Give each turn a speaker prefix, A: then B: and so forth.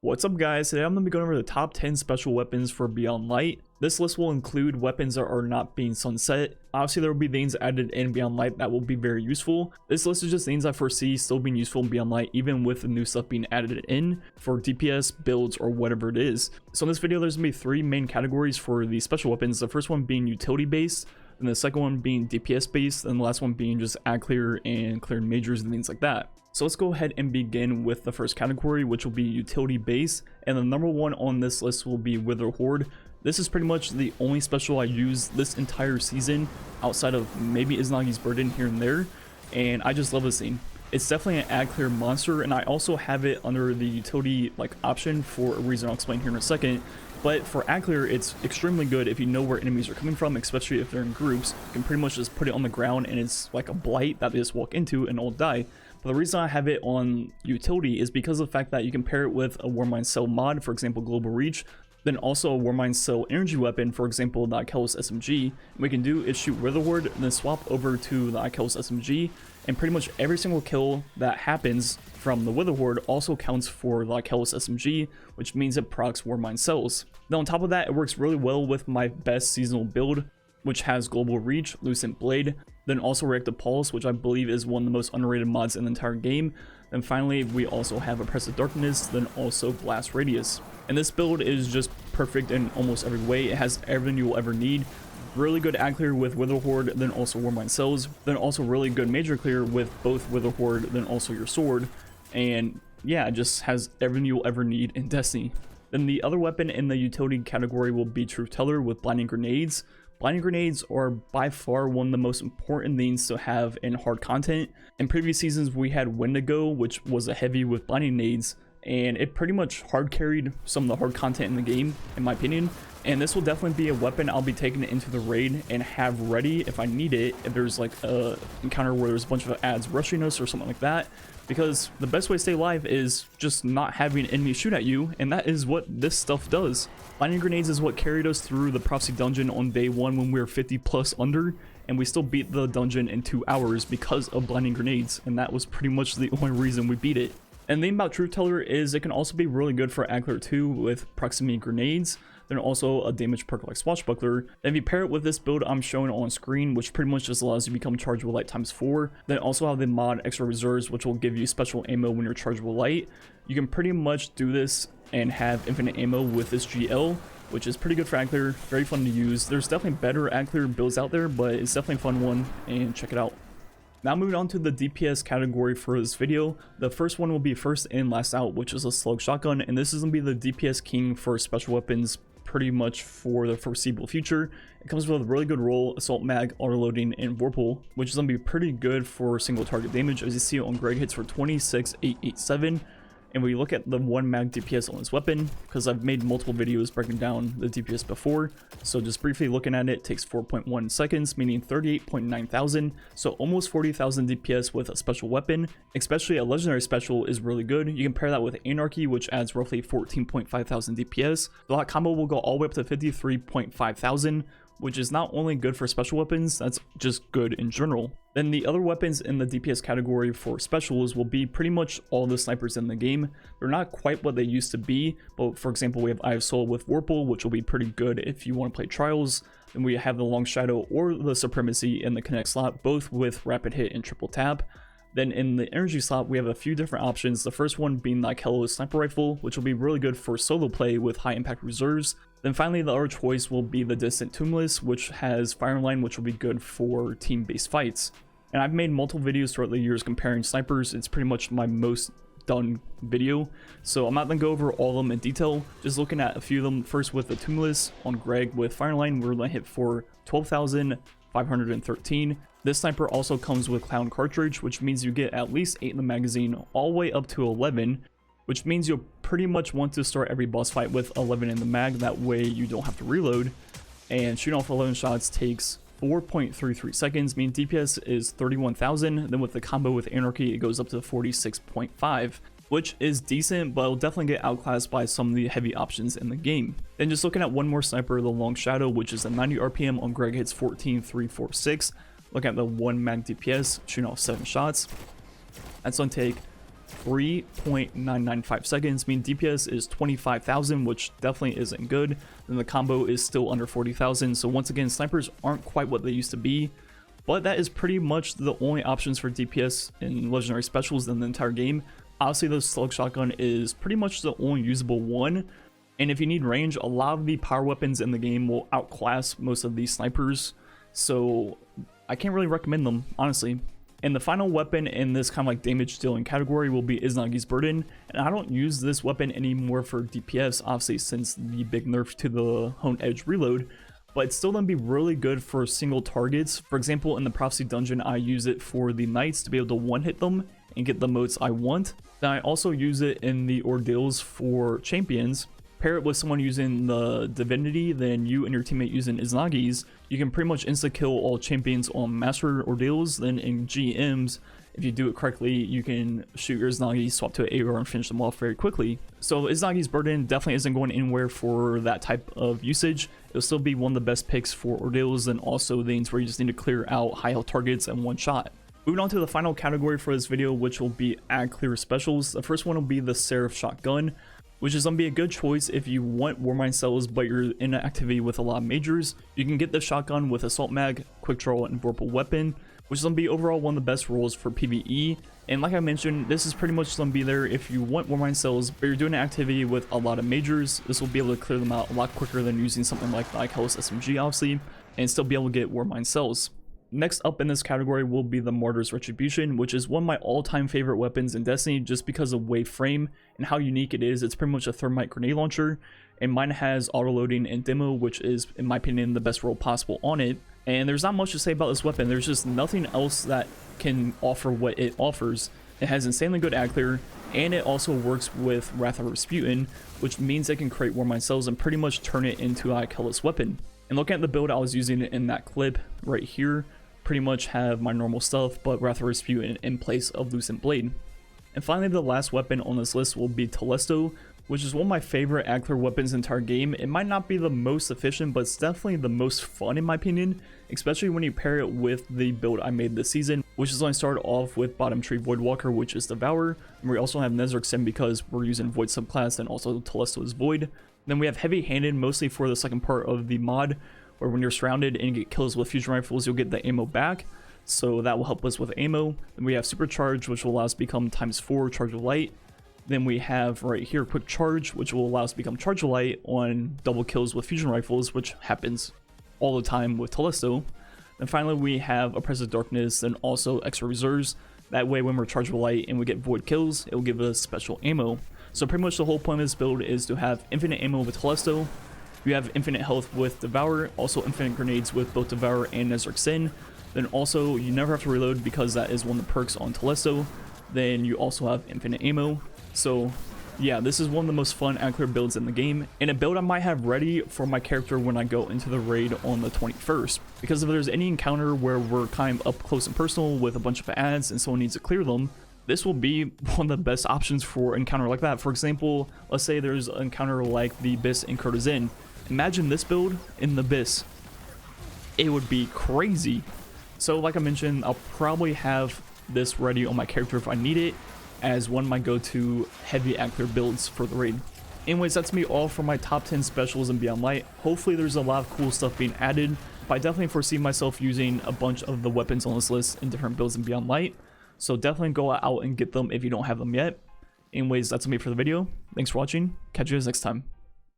A: What's up guys, today I'm going to be going over the top 10 special weapons for Beyond Light. This list will include weapons that are not being sunset. Obviously there will be things added in Beyond Light that will be very useful. This list is just things I foresee still being useful in Beyond Light even with the new stuff being added in for DPS, builds, or whatever it is. So in this video there's going to be three main categories for the special weapons. The first one being utility based, and the second one being DPS based, and the last one being just ad clear and clearing majors and things like that. So let's go ahead and begin with the first category, which will be utility base, and the number one on this list will be Ehroar. This is pretty much the only special I use this entire season outside of maybe Izanagi's Burden here and there, and I just love this thing. It's definitely an ad clear monster, and I also have it under the utility option for a reason I'll explain here in a second. But for ad clear, it's extremely good if you know where enemies are coming from, especially if they're in groups. You can pretty much just put it on the ground and it's like a blight that they just walk into and all die. But the reason I have it on utility is because of the fact that you can pair it with a Warmind Cell mod, for example Global Reach, then also a Warmind Cell energy weapon, for example the Ikelos SMG. And what we can do is shoot Ehroar, then swap over to the Ikelos SMG, and pretty much every single kill that happens from the Ehroar also counts for the Ikelos SMG, which means it procs Warmind Cells. Then on top of that, it works really well with my best seasonal build, which has Global Reach, Lucent Blade, then also Reactive Pulse, which I believe is one of the most underrated mods in the entire game. Then finally, we also have Oppressive Darkness, then also Blast Radius. And this build is just perfect in almost every way. It has everything you will ever need. Really good ad clear with Ehroar, then also Warmind Cells, then also really good major clear with both Ehroar, then also your sword. And yeah, it just has everything you'll ever need in Destiny. Then the other weapon in the utility category will be Truth Teller with Blinding Grenades. Blinding Grenades are by far one of the most important things to have in hard content. In previous seasons we had Wendigo, which was a heavy with Blinding Grenades, and it pretty much hard carried some of the hard content in the game, in my opinion. And this will definitely be a weapon I'll be taking into the raid and have ready if I need it, if there's like a encounter where there's a bunch of ads rushing us or something like that. Because the best way to stay alive is just not having enemies shoot at you, and that is what this stuff does. Blinding Grenades is what carried us through the Prophecy Dungeon on day 1 when we were 50 plus under, and we still beat the dungeon in 2 hours because of Blinding Grenades, and that was pretty much the only reason we beat it. And the thing about Truth Teller is it can also be really good for ad clear 2 with Proximity Grenades, then also a damage perk like Swashbuckler. Then if you pair it with this build I'm showing on screen, which pretty much just allows you to become charged with light ×4, then also have the mod Extra Reserves, which will give you special ammo when you're charged with light. You can pretty much do this and have infinite ammo with this GL, which is pretty good for ad clear, very fun to use. There's definitely better ad clear builds out there, but it's definitely a fun one, and check it out. Now moving on to the DPS category for this video. The first one will be first in last out, which is a slug shotgun, and this is going to be the DPS king for special weapons pretty much for the foreseeable future. It comes with a really good roll, assault mag, autoloading, and Vorpal, which is going to be pretty good for single target damage. As you see on Greg hits for 26,887. And we look at the 1 mag DPS on this weapon, because I've made multiple videos breaking down the DPS before, so just briefly looking at it, takes 4.1 seconds, meaning 38.9 thousand, so almost 40,000 DPS with a special weapon. Especially a legendary special is really good. You can pair that with Anarchy, which adds roughly 14.5 thousand DPS. The lock combo will go all the way up to 53.5 thousand, which is not only good for special weapons, that's just good in general. Then the other weapons in the DPS category for specials will be pretty much all the snipers in the game. They're not quite what they used to be, but for example we have Eye of Soul with Vorpal, which will be pretty good if you want to play Trials. Then we have the Long Shadow or the Supremacy in the Connect slot, both with Rapid Hit and Triple Tap. Then in the energy slot we have a few different options, the first one being the Ikelos Sniper Rifle, which will be really good for solo play with high impact reserves. Then finally the other choice will be the Distant Tumulus, which has Firing Line, which will be good for team-based fights. And I've made multiple videos throughout the years comparing snipers. It's pretty much my most done video, so I'm not going to go over all of them in detail, just looking at a few of them. First with the Tumulus on Greg with Firing Line, we're going to hit for 12,513. This sniper also comes with Clown Cartridge, which means you get at least 8 in the magazine, all the way up to 11, which means you'll pretty much want to start every boss fight with 11 in the mag, that way you don't have to reload. And shooting off 11 shots takes 4.33 seconds, meaning DPS is 31,000, then with the combo with Anarchy it goes up to 46.5, which is decent, but it'll definitely get outclassed by some of the heavy options in the game. Then just looking at one more sniper, the Long Shadow, which is a 90 RPM on Greg hits 14,346. Look at the 1 mag DPS, shooting off 7 shots. That's going to take 3.995 seconds, meaning DPS is 25,000, which definitely isn't good. Then the combo is still under 40,000. So once again, snipers aren't quite what they used to be, but that is pretty much the only options for DPS in legendary specials in the entire game. Obviously, the slug shotgun is pretty much the only usable one. And if you need range, a lot of the power weapons in the game will outclass most of these snipers. So I can't really recommend them, honestly. And the final weapon in this kind of like damage dealing category will be Izanagi's Burden. And I don't use this weapon anymore for DPS, obviously, since the big nerf to the Hone Edge reload. But it's still going to be really good for single targets. For example, in the Prophecy Dungeon, I use it for the Knights to be able to one-hit them and get the motes I want. Then I also use it in the Ordeals for Champions. Pair it with someone using the Divinity, then you and your teammate using Izanagi's, you can pretty much insta-kill all champions on Master Ordeals. Then in GMs, if you do it correctly, you can shoot your Izanagi, swap to an Ehroar, and finish them off very quickly. So Izanagi's Burden definitely isn't going anywhere for that type of usage. It'll still be one of the best picks for Ordeals and also things where you just need to clear out high health targets in one shot. Moving on to the final category for this video, which will be ad clear specials. The first one will be the Seraph Shotgun, which is going to be a good choice if you want Warmind cells but you're in an activity with a lot of majors. You can get the shotgun with Assault Mag, Quick Draw, and Vorpal Weapon, which is going to be overall one of the best roles for PvE. And like I mentioned, this is pretty much going to be there if you want Warmind cells but you're doing an activity with a lot of majors. This will be able to clear them out a lot quicker than using something like the Ikelos SMG, obviously, and still be able to get Warmind cells. Next up in this category will be the Martyr's Retribution, which is one of my all-time favorite weapons in Destiny just because of wave frame and how unique it is. It's pretty much a thermite grenade launcher, and mine has auto-loading and demo, which is, in my opinion, the best role possible on it. And there's not much to say about this weapon. There's just nothing else that can offer what it offers. It has insanely good ad clear, and it also works with Wrath of Rasputin, which means it can create Warmind cells and pretty much turn it into an Ikelos weapon. And looking at the build I was using in that clip right here, pretty much have my normal stuff but Wrath of Rasputin in place of Lucent Blade. And finally, the last weapon on this list will be Telesto, which is one of my favorite ad clear weapons in the entire game. It might not be the most efficient, but it's definitely the most fun in my opinion, especially when you pair it with the build I made this season, which is going to start off with Bottom Tree Voidwalker, which is Devour, and we also have Nezarksen because we're using Void subclass, and also Telesto is Void. Then we have Heavy Handed mostly for the second part of the mod, where when you're surrounded and you get kills with fusion rifles, you'll get the ammo back, so that will help us with ammo. Then we have Supercharge, which will allow us to become ×4 Charge of Light. Then we have right here Quick Charge, which will allow us to become Charge of Light on double kills with fusion rifles, which happens all the time with Telesto. Then finally we have Oppressive Darkness and also Extra Reserves. That way when we're Charge of Light and we get Void kills, it will give us special ammo. So pretty much the whole point of this build is to have infinite ammo with Telesto. You have infinite health with Devour, also infinite grenades with both Devour and Nezarksen. Then also, you never have to reload because that is one of the perks on Telesto. Then you also have infinite ammo. So yeah, this is one of the most fun ad clear builds in the game, and a build I might have ready for my character when I go into the raid on the 21st. Because if there's any encounter where we're kind of up close and personal with a bunch of ads and someone needs to clear them, this will be one of the best options for an encounter like that. For example, let's say there's an encounter like the Abyss in Courtesan. Imagine this build in the Abyss. It would be crazy. So like I mentioned, I'll probably have this ready on my character if I need it, as one of my go-to heavy ad clear builds for the raid. Anyways, that's me all for my top 10 specials in Beyond Light. Hopefully there's a lot of cool stuff being added, but I definitely foresee myself using a bunch of the weapons on this list in different builds in Beyond Light. So definitely go out and get them if you don't have them yet. Anyways, that's me for the video. Thanks for watching. Catch you guys next time.